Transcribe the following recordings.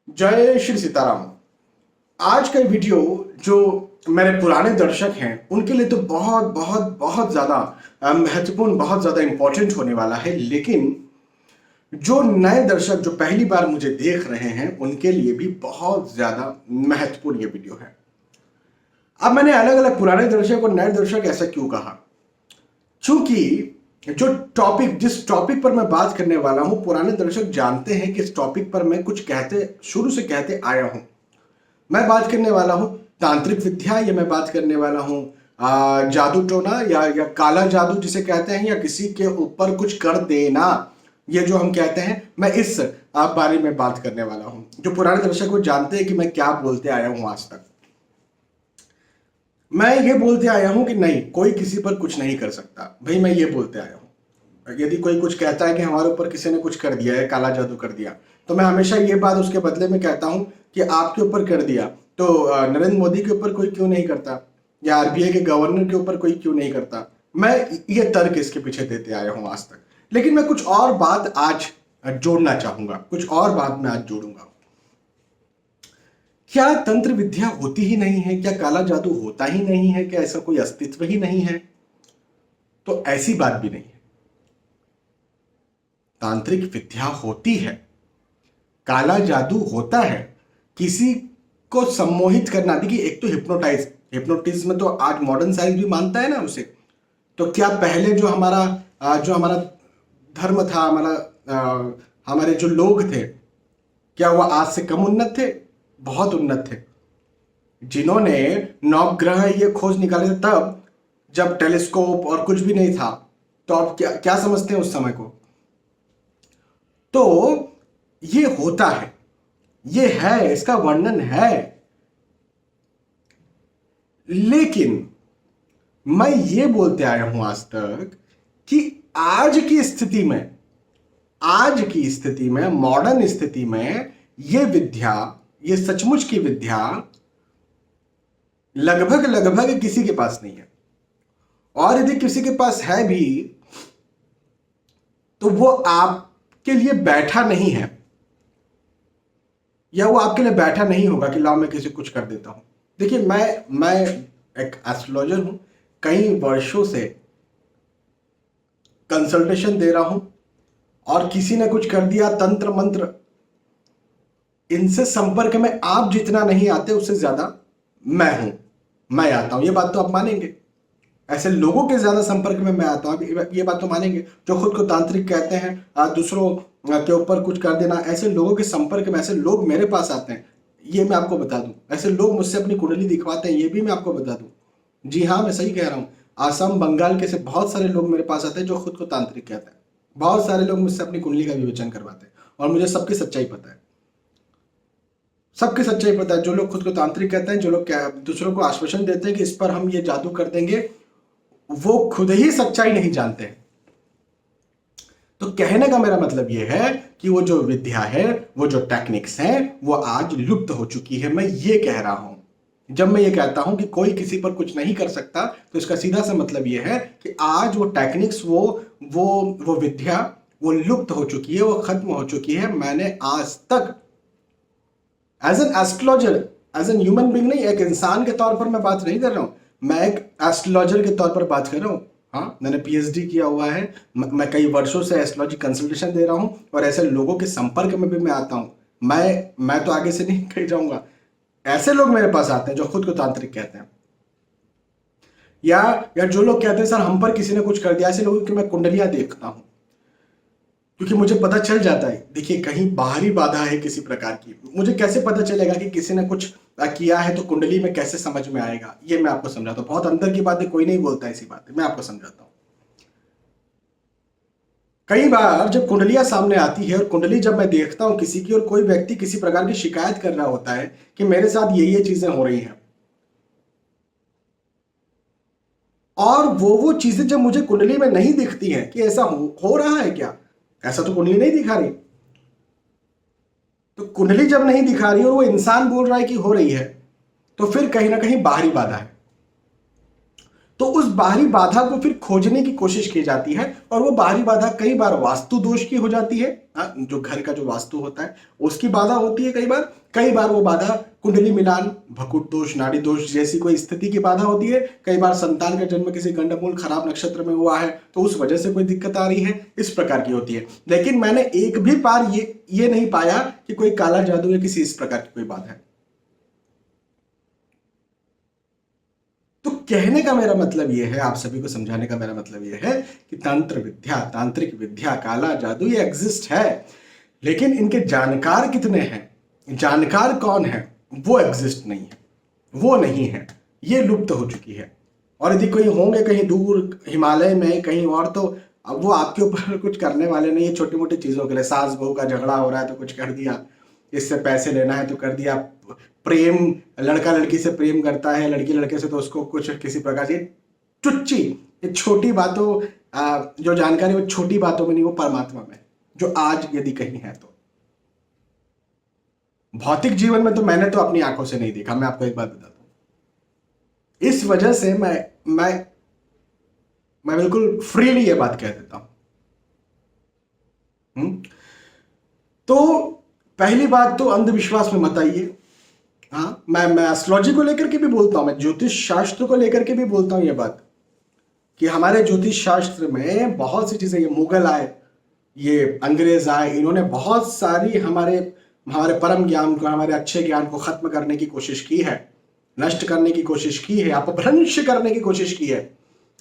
जय श्री सीताराम। आज का वीडियो जो मेरे पुराने दर्शक हैं उनके लिए तो बहुत बहुत बहुत ज़्यादा महत्वपूर्ण, बहुत ज़्यादा इंपॉर्टेंट होने वाला है। लेकिन जो नए दर्शक जो पहली बार मुझे देख रहे हैं उनके लिए भी बहुत ज़्यादा महत्वपूर्ण ये वीडियो है। अब मैंने अलग अलग पुराने दर्शक और नए दर्शक ऐसा क्यों कहा? चूंकि जिस टॉपिक पर मैं बात करने वाला हूं, पुराने दर्शक जानते हैं कि इस टॉपिक पर मैं कुछ शुरू से कहते आया हूं। मैं बात करने वाला हूं तांत्रिक विद्या, या मैं बात करने वाला हूं जादू टोना या काला जादू जिसे कहते हैं, या किसी के ऊपर कुछ कर देना, ये जो हम कहते हैं, मैं इस बारे में बात करने वाला हूं। जो पुराने दर्शक वो जानते हैं कि मैं क्या बोलते आया हूं आज तक। मैं ये बोलते आया हूं कि नहीं, कोई किसी पर कुछ नहीं कर सकता। भाई मैं ये बोलते आया हूं, यदि कोई कुछ कहता है कि हमारे ऊपर किसी ने कुछ कर दिया है, काला जादू कर दिया, तो मैं हमेशा ये बात उसके बदले में कहता हूं कि आपके ऊपर कर दिया तो नरेंद्र मोदी के ऊपर कोई क्यों नहीं करता, या आरबीआई के गवर्नर के ऊपर कोई क्यों नहीं करता। मैं ये तर्क इसके पीछे देते आया हूं आज तक। लेकिन मैं कुछ और बात आज जोड़ना चाहूंगा, कुछ और बात मैं आज जोड़ूंगा। क्या तंत्र विद्या होती ही नहीं है? क्या काला जादू होता ही नहीं है? क्या ऐसा कोई अस्तित्व ही नहीं है? तो ऐसी बात भी नहीं है। तांत्रिक विद्या होती है, काला जादू होता है। किसी को सम्मोहित करना, देखिए एक तो हिप्नोटिज्म तो आज मॉडर्न साइंस भी मानता है ना उसे। तो क्या पहले जो हमारा धर्म था, हमारे जो लोग थे, क्या वो आज से कम उन्नत थे? बहुत उन्नत थे। जिन्होंने नवग्रह ये खोज निकाले थे तब, जब टेलीस्कोप और कुछ भी नहीं था, तो आप क्या क्या समझते हैं उस समय को? तो ये होता है, ये है, इसका वर्णन है। लेकिन मैं ये बोलते आया हूं आज तक कि आज की स्थिति में मॉडर्न स्थिति में ये सचमुच की विद्या लगभग लगभग किसी के पास नहीं है। और यदि किसी के पास है भी तो वो आपके लिए बैठा नहीं है, या वो आपके लिए बैठा नहीं होगा कि लाओ मैं किसी कुछ कर देता हूं। देखिए मैं एक एस्ट्रोलॉजर हूं, कई वर्षों से कंसल्टेशन दे रहा हूं, और किसी ने कुछ कर दिया, तंत्र मंत्र, इनसे संपर्क में आप जितना नहीं आते उससे ज्यादा मैं आता हूं। ये बात तो आप मानेंगे। ऐसे लोगों के ज्यादा संपर्क में मैं आता हूं, ये बात तो मानेंगे। जो खुद को तांत्रिक कहते हैं, दूसरों के ऊपर कुछ कर देना, ऐसे लोगों के संपर्क में ऐसे लोग मेरे पास आते हैं, ये मैं आपको बता दूं। ऐसे लोग मुझसे अपनी कुंडली दिखवाते हैं, ये भी मैं आपको बता दूं। जी हाँ, मैं सही कह रहा हूं। आसाम, बंगाल के से बहुत सारे लोग मेरे पास आते हैं जो खुद को तांत्रिक कहते हैं। बहुत सारे लोग मुझसे अपनी कुंडली का विवेचन करवाते हैं, और मुझे सबकी सच्चाई पता है। सबकी सच्चाई पता है। जो लोग खुद को तांत्रिक कहते हैं, जो लोग दूसरों को आश्वासन देते हैं कि इस पर हम ये जादू कर देंगे, वो खुद ही सच्चाई नहीं जानते हैं। तो कहने का मेरा मतलब यह है कि वो जो विद्या है, वो जो टेक्निक्स हैं, वो आज लुप्त हो चुकी है। मैं ये कह रहा हूं। जब मैं ये कहता हूं कि कोई किसी पर कुछ नहीं कर सकता, तो इसका सीधा सा मतलब यह है कि आज वो टेक्निक्स, वो विद्या, वो लुप्त हो चुकी है, वो खत्म हो चुकी है। मैंने आज तक as an astrologer, as an human being नहीं, एक इंसान के तौर पर मैं बात नहीं कर रहा हूं, मैं एक एस्ट्रोलॉजर के तौर पर बात कर रहा हूं। हाँ, मैंने पीएचडी किया हुआ है। मैं कई वर्षों से एस्ट्रोलॉजी कंसल्टेशन दे रहा हूं, और ऐसे लोगों के संपर्क में भी मैं आता हूं। मैं तो आगे से नहीं कह जाऊंगा। ऐसे लोग मेरे पास आते हैं जो खुद को तांत्रिक कहते हैं, या जो लोग कहते हैं सर हम पर किसी ने कुछ कर दिया। ऐसे लोगों की मैं कुंडलियां देखता हूं, क्योंकि मुझे पता चल जाता है। देखिए, कहीं बाहरी बाधा है किसी प्रकार की, मुझे कैसे पता चलेगा कि किसी ने कुछ किया है? तो कुंडली में कैसे समझ में आएगा? ये मैं आपको समझाता हूँ। बहुत अंदर की बातें कोई नहीं बोलता, ऐसी बातें मैं आपको समझाता हूँ। कई बार जब कुंडलियां सामने आती है, और कुंडली जब मैं देखता हूं किसी की, और कोई व्यक्ति किसी प्रकार की शिकायत कर रहा होता है कि मेरे साथ ये चीजें हो रही हैं, और वो चीजें जब मुझे कुंडली में नहीं दिखती हैं कि ऐसा हो रहा है क्या, ऐसा तो कुंडली नहीं दिखा रही, तो कुंडली जब नहीं दिखा रही और वो इंसान बोल रहा है कि हो रही है, तो फिर कहीं ना कहीं बाहरी बाधा है। तो उस बाहरी बाधा को फिर खोजने की कोशिश की जाती है, और वो बाहरी बाधा कई बार वास्तु दोष की हो जाती है। जो घर का जो वास्तु होता है उसकी बाधा होती है कई बार वो बाधा कुंडली मिलान, भकुट दोष, नाड़ी दोष जैसी कोई स्थिति की बाधा होती है। कई बार संतान का जन्म किसी गंडमूल खराब नक्षत्र में हुआ है तो उस वजह से कोई दिक्कत आ रही है, इस प्रकार की होती है। लेकिन मैंने एक भी बार ये नहीं पाया कि कोई काला जादू या किसी इस प्रकार की कोई बात है। तो कहने का मेरा मतलब यह है, आप सभी को समझाने का मेरा मतलब यह है कि तंत्र विद्या, तांत्रिक विद्या, काला जादू ये एग्जिस्ट है, लेकिन इनके जानकार कितने हैं, जानकार कौन है, वो एग्जिस्ट नहीं है, वो नहीं है, ये लुप्त हो चुकी है। और यदि कोई होंगे कहीं दूर हिमालय में कहीं और, तो अब वो आपके ऊपर कुछ करने वाले नहीं है। छोटी मोटी चीजों के लिए, सास बहू का झगड़ा हो रहा है तो कुछ कर दिया, इससे पैसे लेना है तो कर दिया, प्रेम, लड़का लड़की से प्रेम करता है, लड़की लड़के से, तो उसको कुछ किसी प्रकार की चुच्ची, ये छोटी बातों, जो जानकारी वो छोटी बातों में नहीं, वो परमात्मा में, जो आज यदि कहीं है तो। भौतिक जीवन में तो मैंने तो अपनी आंखों से नहीं देखा, मैं आपको एक बात बताता हूं। इस वजह से मैं बिल्कुल फ्रीली ये बात कह देता हूं। तो पहली बात तो अंधविश्वास में मत आइए। हाँ, मैं एस्ट्रोलॉजी को लेकर के भी बोलता हूं, मैं ज्योतिष शास्त्र को लेकर के भी बोलता हूं ये बात, कि हमारे ज्योतिष शास्त्र में बहुत सी चीजें, ये मुगल आए, ये अंग्रेज आए, इन्होंने बहुत सारी हमारे परम ज्ञान को, हमारे अच्छे ज्ञान को खत्म करने की कोशिश की है, नष्ट करने की कोशिश की है, अपभ्रंश करने की कोशिश की है।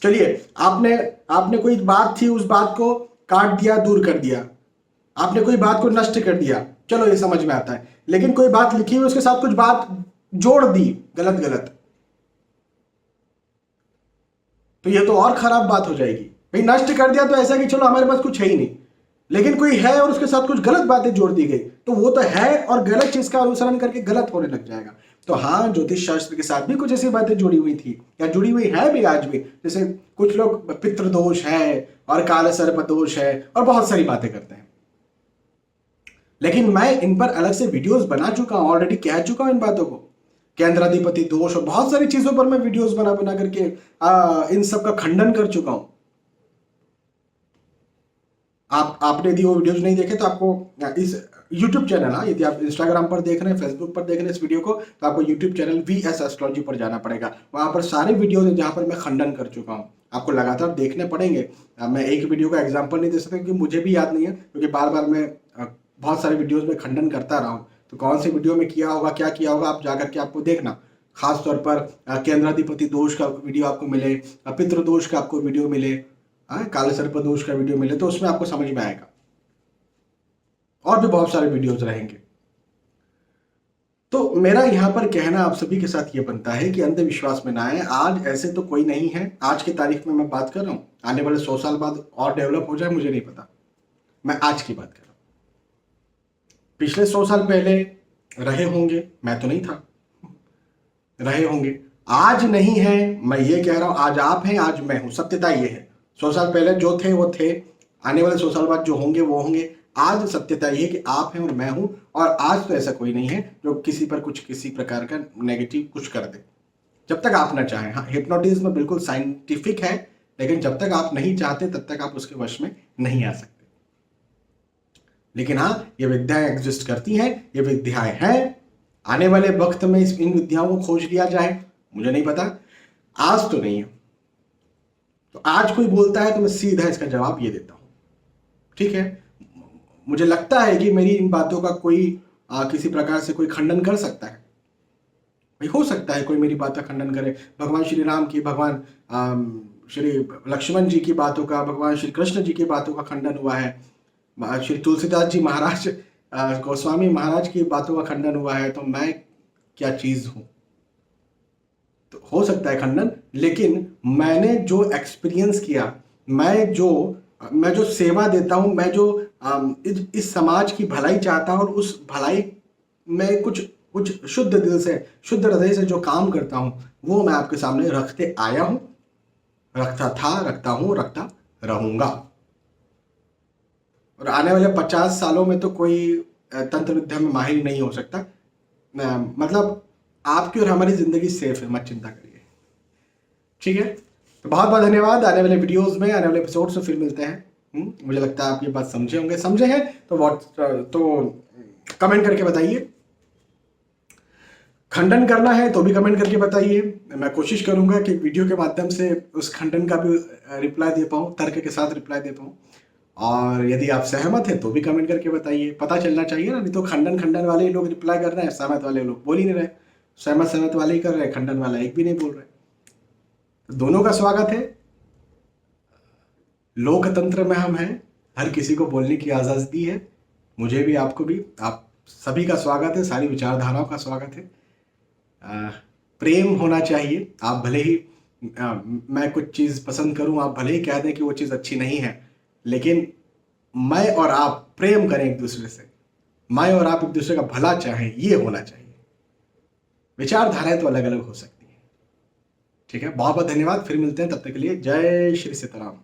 चलिए, आपने कोई बात थी, उस बात को काट दिया, दूर कर दिया, आपने कोई बात को नष्ट कर दिया, चलो ये समझ में आता है। लेकिन कोई बात लिखी हुई, उसके साथ कुछ बात जोड़ दी गलत गलत, तो ये तो और खराब बात हो जाएगी। भाई नष्ट कर दिया तो ऐसा कि चलो हमारे पास कुछ है ही नहीं, लेकिन कोई है और उसके साथ कुछ गलत बातें जोड़ दी गई, तो वो तो है और गलत चीज का अनुसरण करके गलत होने लग जाएगा। तो हाँ, ज्योतिष शास्त्र के साथ भी कुछ ऐसी बातें जुड़ी हुई थी, या जुड़ी हुई है भी आज भी। जैसे कुछ लोग पितृदोष है और काल सर्प दोष है और बहुत सारी बातें करते हैं, लेकिन मैं इन पर अलग से वीडियोस बना चुका हूं, ऑलरेडी कह चुका हूं इन बातों को। केंद्राधिपति दोष और बहुत सारी चीजों पर मैं वीडियोस बना करके इन सब का खंडन कर चुका हूं। आपने यदि वो वीडियोस नहीं देखे तो आपको इस YouTube चैनल, यदि आप इंस्टाग्राम पर देख रहे हैं, फेसबुक पर देख रहे हैं इस वीडियो को, तो आपको YouTube चैनल VS एस्ट्रोलॉजी पर जाना पड़ेगा। वहां पर सारे वीडियोस हैं जहां पर मैं खंडन कर चुका हूं, आपको लगातार देखने पड़ेंगे। मैं एक वीडियो का एग्जाम्पल नहीं दे सकता क्योंकि मुझे भी याद नहीं है, क्योंकि बार बार मैं बहुत सारे वीडियोज में खंडन करता रहा हूँ। तो कौन सी वीडियो में किया होगा, क्या किया होगा, आप जाकर के आपको देखना। खास तौर पर केंद्राधिपति दोष का वीडियो आपको मिले, पितृ दोष का आपको वीडियो मिले, काले सर्प दोष का वीडियो मिले, तो उसमें आपको समझ में आएगा। और भी बहुत सारे वीडियोज रहेंगे। तो मेरा यहाँ पर कहना आप सभी के साथ ये बनता है कि अंधविश्वास में ना आए। आज ऐसे तो कोई नहीं है, आज की तारीख में मैं बात कर रहा हूँ, आने वाले 100 साल बाद और डेवलप हो जाए मुझे नहीं पता, मैं आज की बात कर रहा हूँ। पिछले 100 साल पहले रहे होंगे, मैं तो नहीं था, रहे होंगे, आज नहीं है, मैं ये कह रहा हूं, आज आप हैं, आज मैं हूं, सत्यता ये है। 100 साल पहले जो थे वो थे, आने वाले 100 साल बाद जो होंगे वो होंगे। आज सत्यता ये है कि आप हैं और मैं हूं, और आज तो ऐसा कोई नहीं है जो किसी पर कुछ, किसी प्रकार का नेगेटिव कुछ कर दे, जब तक आप ना चाहें। हाँ, हिप्नोटिज्म बिल्कुल साइंटिफिक है, लेकिन जब तक आप नहीं चाहते तब तक आप उसके वश में नहीं आ सकते। लेकिन हाँ, ये विद्याएं एग्जिस्ट करती हैं, ये विद्याएं हैं। आने वाले वक्त में इन विद्याओं को खोज लिया जाए, मुझे नहीं पता, आज तो नहीं है। तो आज कोई बोलता है तो मैं सीधा इसका जवाब ये देता हूं, ठीक है। मुझे लगता है कि मेरी इन बातों का कोई किसी प्रकार से कोई खंडन कर सकता है, भाई हो सकता है कोई मेरी बात का खंडन करे। भगवान श्री राम की, भगवान श्री लक्ष्मण जी की बातों का, भगवान श्री कृष्ण जी की बातों का खंडन हुआ है, श्री तुलसीदास जी महाराज, गोस्वामी महाराज की बातों का खंडन हुआ है, तो मैं क्या चीज हूं। तो हो सकता है खंडन, लेकिन मैंने जो एक्सपीरियंस किया, मैं जो सेवा देता हूं, मैं जो इस समाज की भलाई चाहता हूं, और उस भलाई में कुछ शुद्ध दिल से, शुद्ध हृदय से जो काम करता हूं, वो मैं आपके सामने रखते आया हूं, रखता था, रखता हूं, रखता रहूंगा। और आने वाले 50 सालों में तो कोई तंत्र विद्या में माहिर नहीं हो सकता। मतलब आपकी और हमारी जिंदगी सेफ है, मत चिंता करिए, ठीक है। तो बहुत बहुत धन्यवाद। आने वाले वीडियोस में, आने वाले एपिसोड्स में फिर मिलते हैं। मुझे लगता है आप ये बात समझे होंगे, समझे हैं तो कमेंट करके बताइए। खंडन करना है तो भी कमेंट करके बताइए। मैं कोशिश करूंगा कि वीडियो के माध्यम से उस खंडन का भी रिप्लाई दे पाऊँ, तर्क के साथ रिप्लाई दे पाऊँ। और यदि आप सहमत हैं तो भी कमेंट करके बताइए, पता चलना चाहिए ना। नहीं तो खंडन खंडन वाले ही लोग रिप्लाई कर रहे हैं, सहमत वाले लोग बोल ही नहीं रहे। सहमत वाले ही कर रहे हैं, खंडन वाला एक भी नहीं बोल रहे। तो दोनों का स्वागत है। लोकतंत्र में हम हैं, हर किसी को बोलने की आज़ादी है। मुझे भी, आपको भी, आप सभी का स्वागत है, सारी विचारधाराओं का स्वागत है। प्रेम होना चाहिए। आप भले ही मैं कुछ चीज़ पसंद करूं, आप भले ही कह दें कि वो चीज़ अच्छी नहीं है, लेकिन मैं और आप प्रेम करें एक दूसरे से, मैं और आप एक दूसरे का भला चाहें, ये होना चाहिए। विचारधाराएं तो अलग अलग हो सकती हैं। ठीक है, बहुत बहुत धन्यवाद। फिर मिलते हैं, तब तक के लिए जय श्री सीताराम।